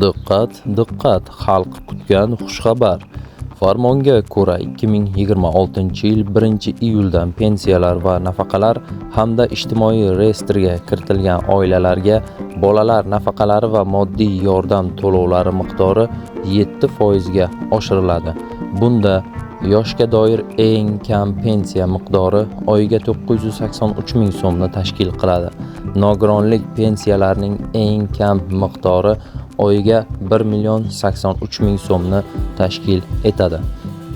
Diqqat, diqqat! Xalq kutgan xushxabar. Farmonga ko'ra 2026-yil 1-iyuldan pensiyalar va nafaqalar hamda ijtimoiy reyestrga kiritilgan oilalarga bolalar nafaqalari va moddiy yordam to'lovlari miqdori 7% ga oshiriladi. Bunda yoshga doir eng kam pensiya miqdori oyiga 983 ming so'mni tashkil qiladi. Nogironlik pensiyalarining eng kam miqdori oyiga 1 083 ming so'mni tashkil etadi.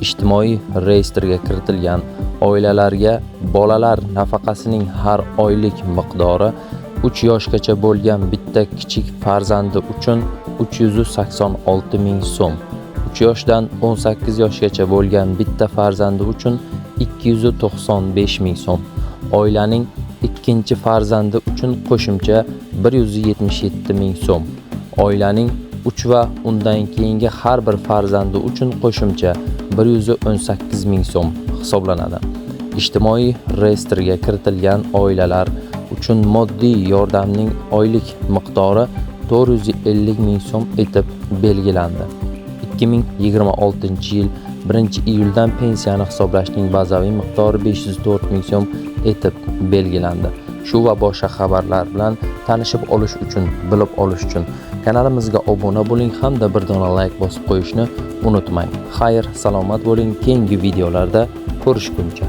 Ijtimoiy reyestrga kiritilgan oilalarga bolalar nafaqasining har oylik miqdori 3 yoshgacha bo'lgan bitta kichik farzandi uchun 386 ming so'm, 3 yoshdan 18 yoshgacha bo'lgan bitta farzandi uchun 295 ming so'm, oilaning ikkinchi farzandi uchun qo'shimcha 177 ming so'm, oilaning 3 va undan keyingi har bir farzandi uchun qo'shimcha 118 ming so'm hisoblanadi. Ijtimoiy reyestrga kiritilgan oilalar uchun moddiy yordamning oylik miqdori 450 ming so'm etib belgilandi. 2026-yil 1-iyuldan pensiyani hisoblashning bazaviy miqdori 504 ming so'm etib belgilandi. Shu va boshqa xabarlar bilan tanishib olish uchun, bilib olish uchun kanalimizga obuna bo'ling hamda bir dona like bosib qo'yishni unutmang. Xayr, salomat bo'ling. Keyingi videolarda ko'rishguncha.